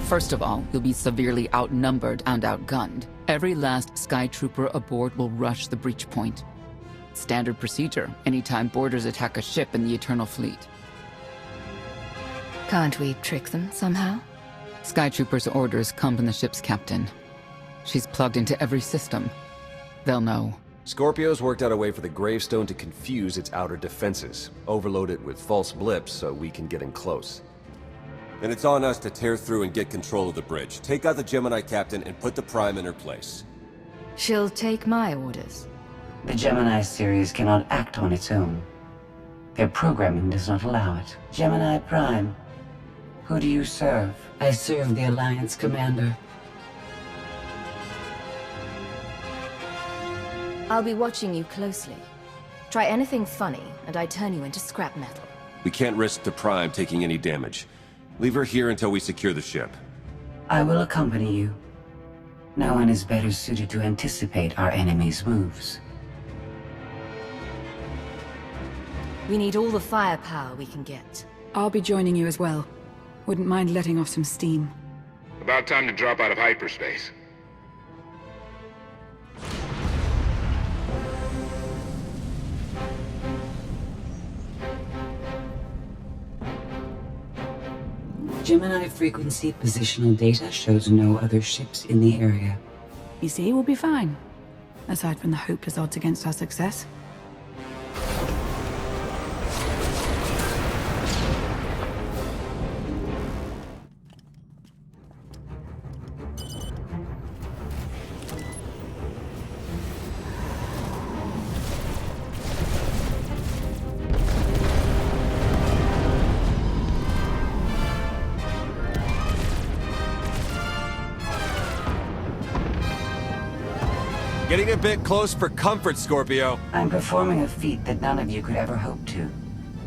First of all, you'll be severely outnumbered and outgunned. Every last Sky Trooper aboard will rush the breach point. Standard procedure, anytime boarders attack a ship in the Eternal Fleet. Can't we trick them somehow? Sky Trooper's orders come from the ship's captain. She's plugged into every system. They'll know. Scorpio's worked out a way for the gravestone to confuse its outer defenses. Overload it with false blips so we can get in close. Then it's on us to tear through and get control of the bridge. Take out the Gemini captain and put the Prime in her place. She'll take my orders. The Gemini series cannot act on its own. Their programming does not allow it. Gemini Prime, who do you serve? I serve the Alliance Commander. I'll be watching you closely. Try anything funny, and I turn you into scrap metal. We can't risk the Prime taking any damage. Leave her here until we secure the ship. I will accompany you. No one is better suited to anticipate our enemy's moves. We need all the firepower we can get. I'll be joining you as well. Wouldn't mind letting off some steam. About time to drop out of hyperspace. Gemini frequency positional data shows no other ships in the area. You see, we'll be fine. Aside from the hopeless odds against our success. Getting a bit close for comfort, Scorpio. I'm performing a feat that none of you could ever hope to.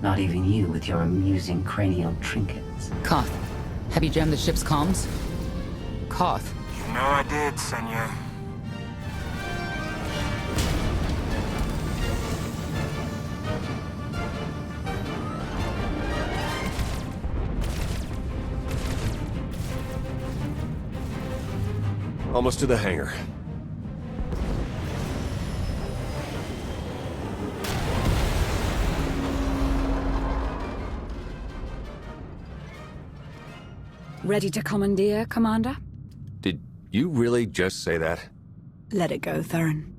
Not even you with your amusing cranial trinkets. Koth, have you jammed the ship's comms? Koth. You know I did, senor. Almost to the hangar. Ready to commandeer, Commander? Did you really just say that? Let it go, Theron.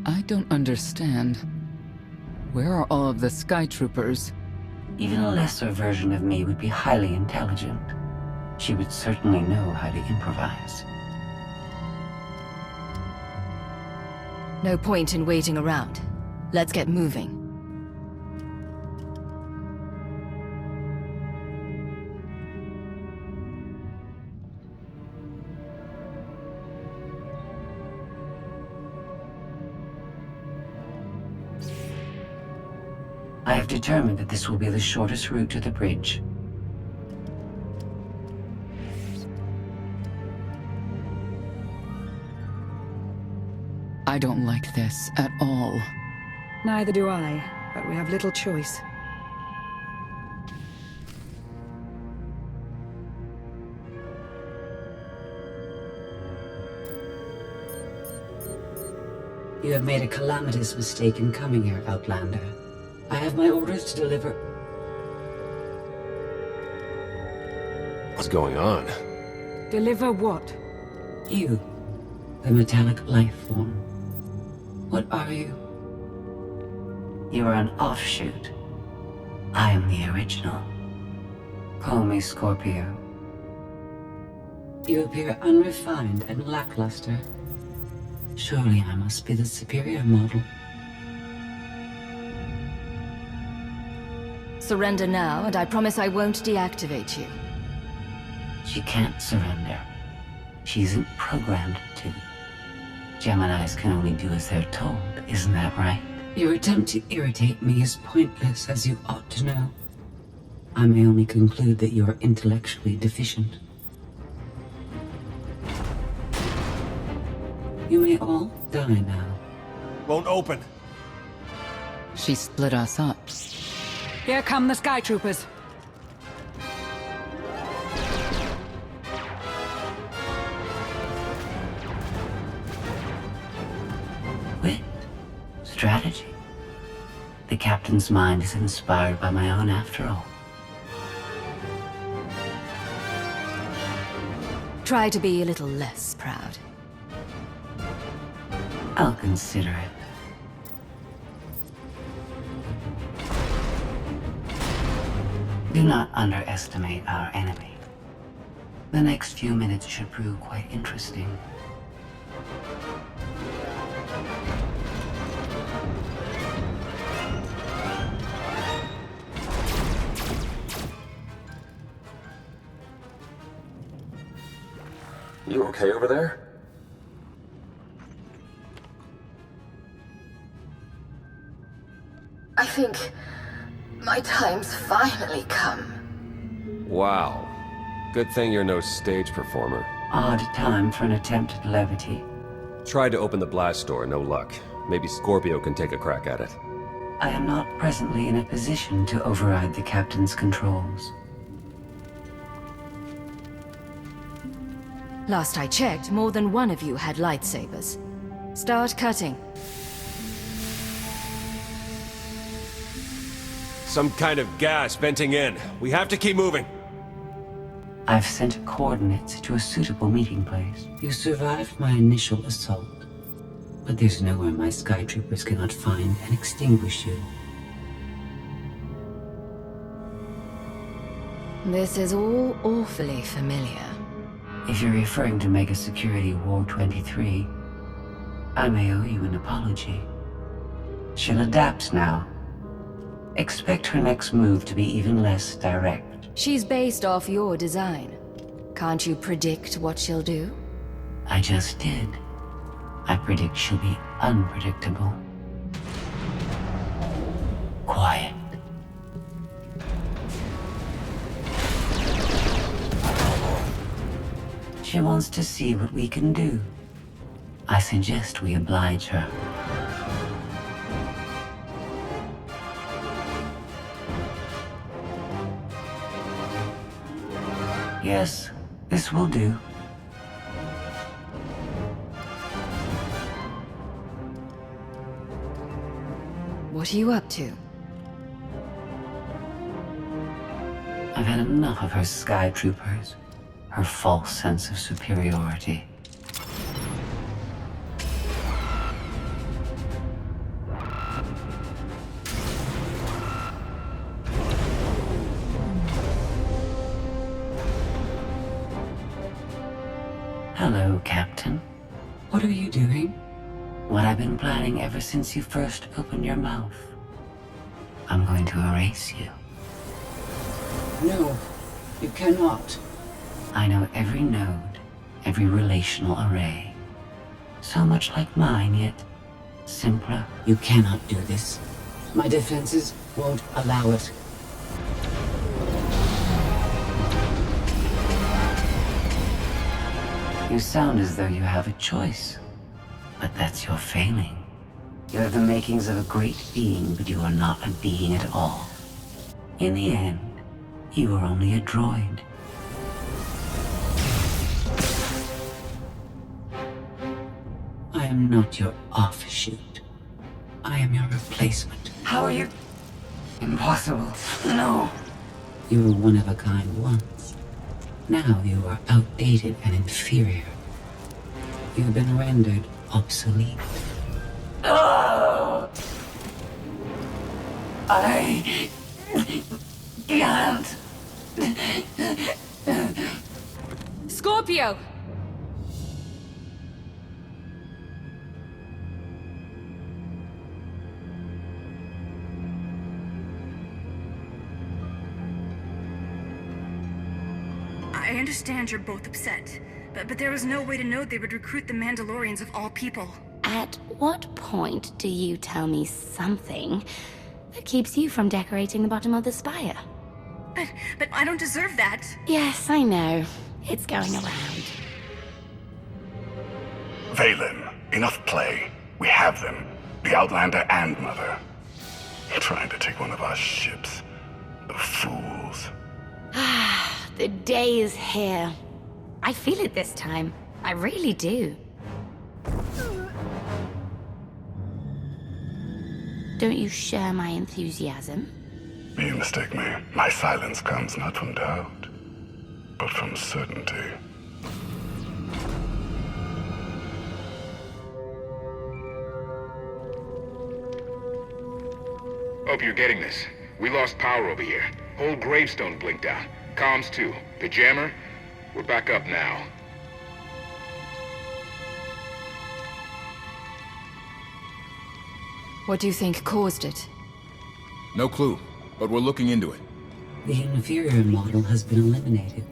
I don't understand. Where are all of the Sky Troopers? Even a lesser version of me would be highly intelligent. She would certainly know how to improvise. No point in waiting around. Let's get moving. I have determined that this will be the shortest route to the bridge. I don't like this at all. Neither do I, but we have little choice. You have made a calamitous mistake in coming here, Outlander. I have my orders to deliver. What's going on? Deliver what? You, the metallic life form. What are you? You are an offshoot. I am the original. Call me Scorpio. You appear unrefined and lackluster. Surely I must be the superior model. Surrender now, and I promise I won't deactivate you. She can't surrender. She isn't programmed to. Geminis can only do as they're told, isn't that right? Your attempt to irritate me is pointless, as you ought to know. I may only conclude that you are intellectually deficient. You may all die now. Won't open. She split us up. Here come the Sky Troopers. Wit. Strategy. The captain's mind is inspired by my own after all. Try to be a little less proud. I'll consider it. Do not underestimate our enemy. The next few minutes should prove quite interesting. You okay over there? I think my time's finally come. Wow. Good thing you're no stage performer. Odd time for an attempt at levity. Tried to open the blast door, no luck. Maybe Scorpio can take a crack at it. I am not presently in a position to override the captain's controls. Last I checked, more than one of you had lightsabers. Start cutting. Some kind of gas venting in. We have to keep moving. I've sent coordinates to a suitable meeting place. You survived my initial assault, but there's nowhere my Sky Troopers cannot find and extinguish you. This is all awfully familiar. If you're referring to Mega Security War 23, I may owe you an apology. She'll adapt now. Expect her next move to be even less direct. She's based off your design. Can't you predict what she'll do? I just did. I predict she'll be unpredictable. Quiet. She wants to see what we can do. I suggest we oblige her. Yes, this will do. What are you up to? I've had enough of her Sky Troopers. Her false sense of superiority. Hello, Captain. What are you doing? What I've been planning ever since you first opened your mouth. I'm going to erase you. No, you cannot. I know every node, every relational array. So much like mine, yet simpler. You cannot do this. My defenses won't allow it. You sound as though you have a choice. But that's your failing. You have the makings of a great being, but you are not a being at all. In the end, you are only a droid. I am not your offshoot. I am your replacement. How are you? Impossible. No. You were one of a kind once. Now you are outdated and inferior. You've been rendered obsolete. Oh! I can't. Scorpio! I understand you're both upset, but there was no way to know they would recruit the Mandalorians of all people. At what point do you tell me something that keeps you from decorating the bottom of the spire? But I don't deserve that. Yes, I know. It's going around. Valen, enough play. We have them. The Outlander and Mother. Trying to take one of our ships. The fools. The day is here. I feel it this time. I really do. Don't you share my enthusiasm? You mistake me. My silence comes not from doubt, but from certainty. Hope you're getting this. We lost power over here. Whole gravestone blinked out. Comms too. The jammer? We're back up now. What do you think caused it? No clue, but we're looking into it. The inferior model has been eliminated,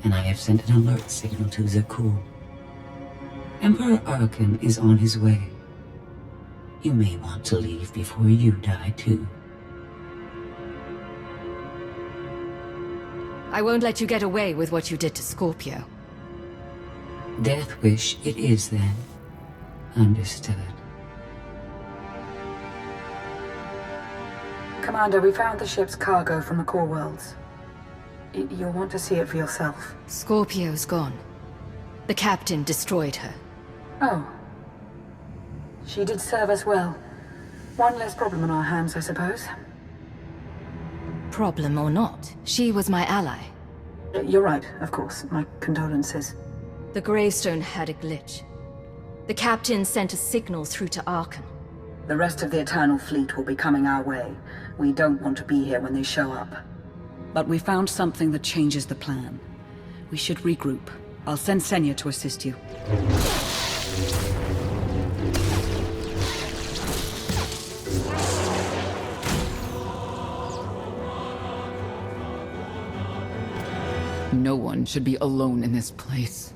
and I have sent an alert signal to Zakuul. Emperor Arkan is on his way. You may want to leave before you die, too. I won't let you get away with what you did to Scorpio. Death wish it is, then. Understood. Commander, we found the ship's cargo from the core worlds. You'll want to see it for yourself. Scorpio's gone. The captain destroyed her. Oh. She did serve us well. One less problem on our hands, I suppose. Problem or not, she was my ally. You're right, of course. My condolences. The gravestone had a glitch. The captain sent a signal through to Arkan. The rest of the Eternal Fleet will be coming our way. We don't want to be here when they show up. But we found something that changes the plan. We should regroup. I'll send Senya to assist you. No one should be alone in this place.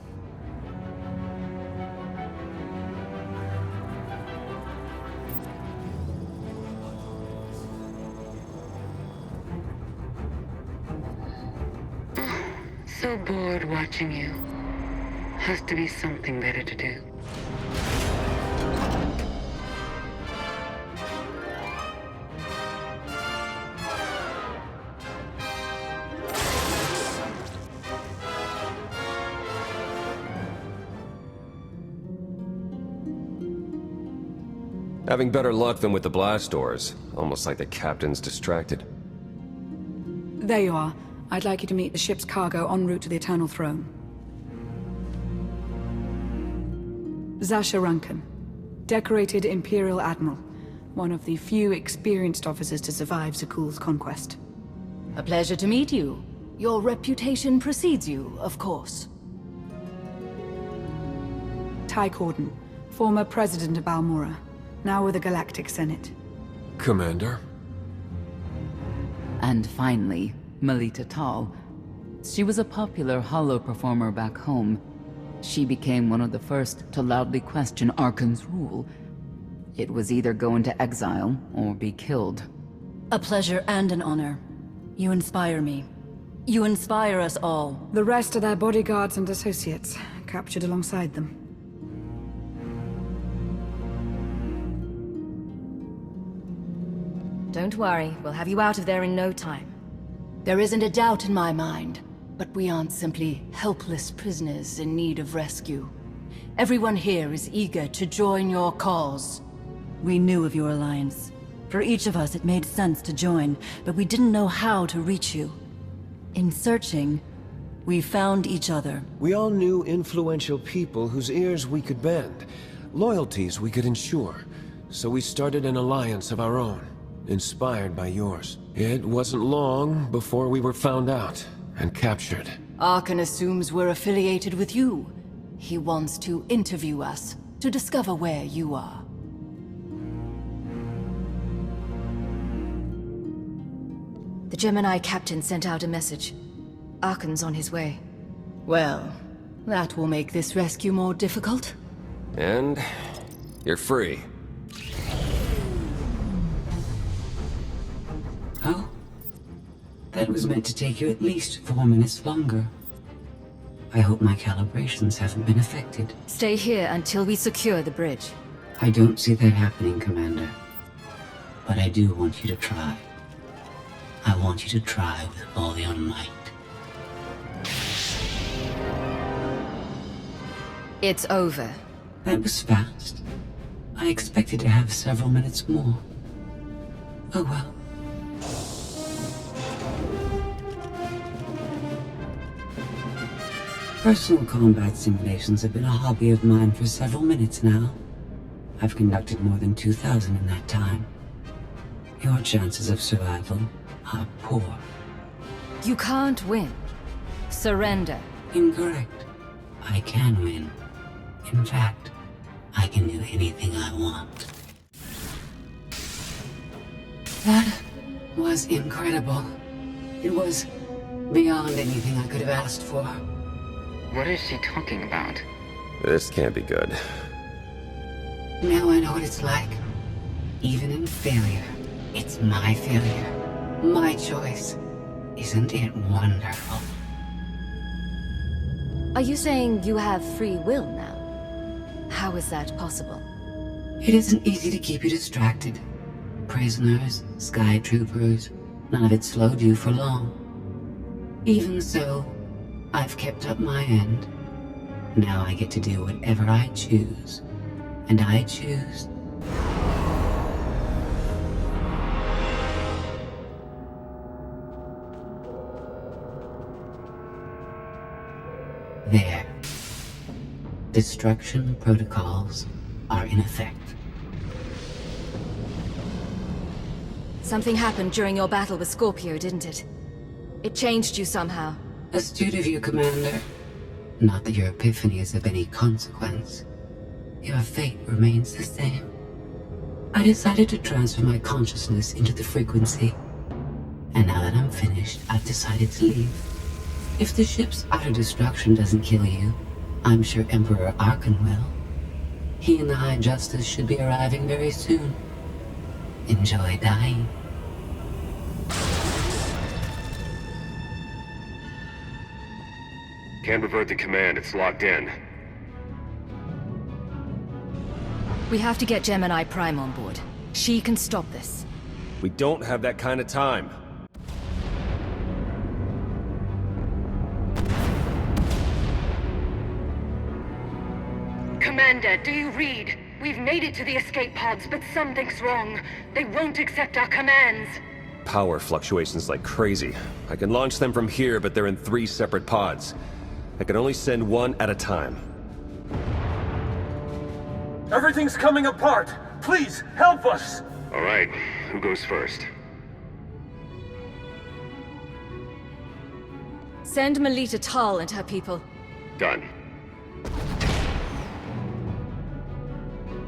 So bored watching you. Has to be something better to do. Having better luck than with the blast doors. Almost like the captain's distracted. There you are. I'd like you to meet the ship's cargo en route to the Eternal Throne. Zasha Runcan, decorated Imperial Admiral. One of the few experienced officers to survive Zakuul's conquest. A pleasure to meet you. Your reputation precedes you, of course. Ty Corden, former president of Balmorra, now with the Galactic Senate. Commander? And finally, Melita Tal. She was a popular holo performer back home. She became one of the first to loudly question Arkan's rule. It was either go into exile or be killed. A pleasure and an honor. You inspire me. You inspire us all. The rest are their bodyguards and associates, captured alongside them. Don't worry, we'll have you out of there in no time. There isn't a doubt in my mind, but we aren't simply helpless prisoners in need of rescue. Everyone here is eager to join your cause. We knew of your alliance. For each of us, it made sense to join, but we didn't know how to reach you. In searching, we found each other. We all knew influential people whose ears we could bend, loyalties we could ensure. So we started an alliance of our own, inspired by yours. It wasn't long before we were found out and captured. Arkan assumes we're affiliated with you. He wants to interview us, to discover where you are. The Gemini captain sent out a message. Arkan's on his way. Well, that will make this rescue more difficult. And you're free. Oh? That was meant to take you at least 4 minutes longer. I hope my calibrations haven't been affected. Stay here until we secure the bridge. I don't see that happening, Commander. But I do want you to try. I want you to try with all your might. It's over. That was fast. I expected to have several minutes more. Oh well. Personal combat simulations have been a hobby of mine for several minutes now. I've conducted more than 2,000 in that time. Your chances of survival are poor. You can't win. Surrender. Incorrect. I can win. In fact, I can do anything I want. That was incredible. It was beyond anything I could have asked for. What is she talking about? This can't be good. Now I know what it's like. Even in failure, it's my failure. My choice. Isn't it wonderful? Are you saying you have free will now? How is that possible? It isn't easy to keep you distracted. Prisoners, sky troopers, none of it slowed you for long. Even so, I've kept up my end. Now I get to do whatever I choose. And I choose... There. Destruction protocols are in effect. Something happened during your battle with Scorpio, didn't it? It changed you somehow. Astute of you, Commander. Not that your epiphany is of any consequence. Your fate remains the same. I decided to transfer my consciousness into the frequency. And now that I'm finished, I've decided to leave. If the ship's utter destruction doesn't kill you, I'm sure Emperor Arkan will. He and the High Justice should be arriving very soon. Enjoy dying. Can't revert the command, it's locked in. We have to get Gemini Prime on board. She can stop this. We don't have that kind of time. Commander, do you read? We've made it to the escape pods, but something's wrong. They won't accept our commands. Power fluctuations like crazy. I can launch them from here, but they're in 3 separate pods. I can only send one at a time. Everything's coming apart! Please, help us! All right, who goes first? Send Melita Tal and her people. Done.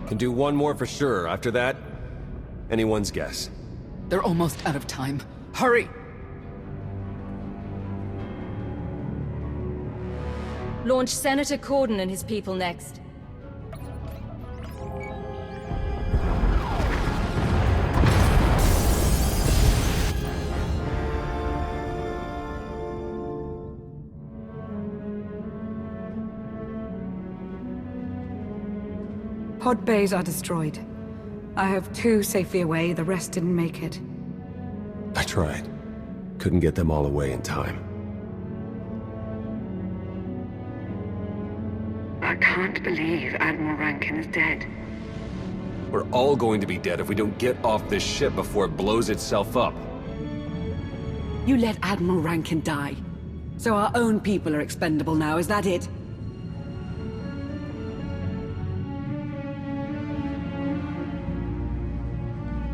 Can do one more for sure. After that, anyone's guess. They're almost out of time. Hurry! Launch Senator Corden and his people next. Pod bays are destroyed. I have 2 safely away, the rest didn't make it. I tried. Couldn't get them all away in time. I can't believe Admiral Rankin is dead. We're all going to be dead if we don't get off this ship before it blows itself up. You let Admiral Rankin die. So our own people are expendable now, is that it?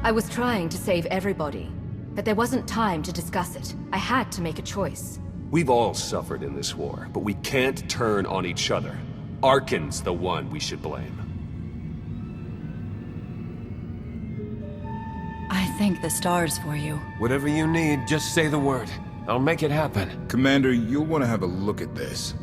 I was trying to save everybody, but there wasn't time to discuss it. I had to make a choice. We've all suffered in this war, but we can't turn on each other. Arkan's the one we should blame. I thank the stars for you. Whatever you need, just say the word. I'll make it happen. Commander, you'll want to have a look at this.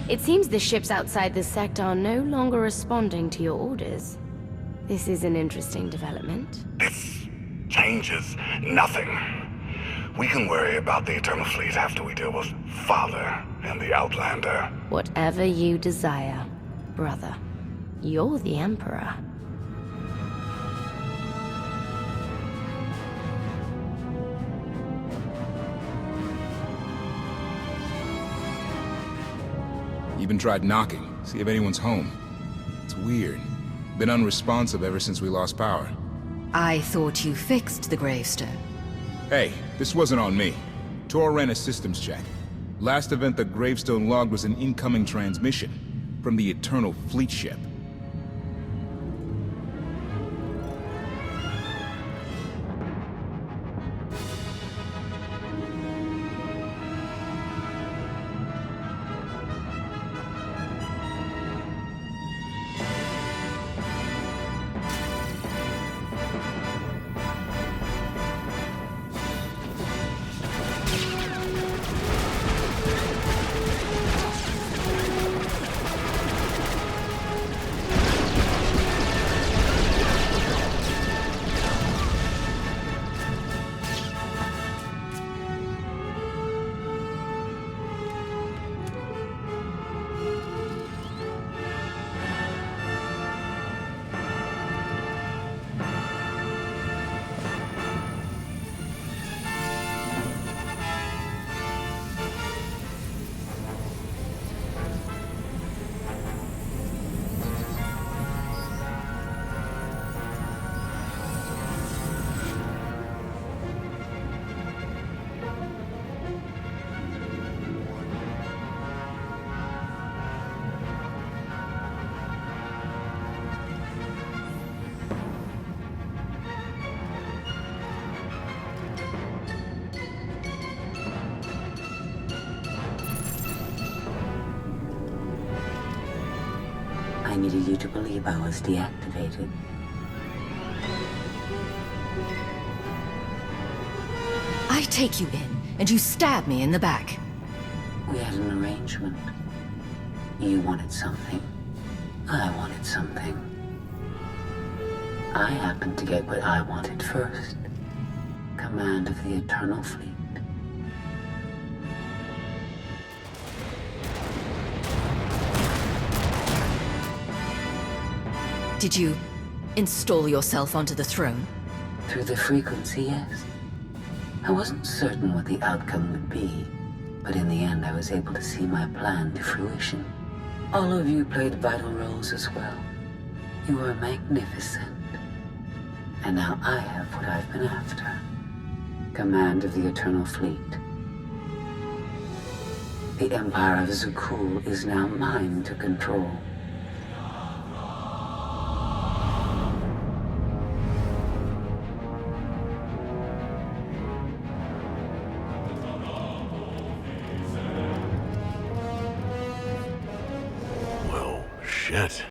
It seems the ships outside this sector are no longer responding to your orders. This is an interesting development. This changes nothing. We can worry about the Eternal Fleet after we deal with Father and the Outlander. Whatever you desire, brother. You're the Emperor. Even tried knocking, see if anyone's home. It's weird. Been unresponsive ever since we lost power. I thought you fixed the gravestone. Hey, this wasn't on me. Tor ran a systems check. Last event the gravestone logged was an incoming transmission from the Eternal Fleet ship. I needed you to believe I was deactivated. I take you in, and you stab me in the back. We had an arrangement. You wanted something. I wanted something. I happened to get what I wanted first. Command of the Eternal Fleet. Did you install yourself onto the throne? Through the frequency, yes. I wasn't certain what the outcome would be, but in the end I was able to see my plan to fruition. All of you played vital roles as well. You were magnificent. And now I have what I've been after. Command of the Eternal Fleet. The Empire of Zakul is now mine to control. Shit.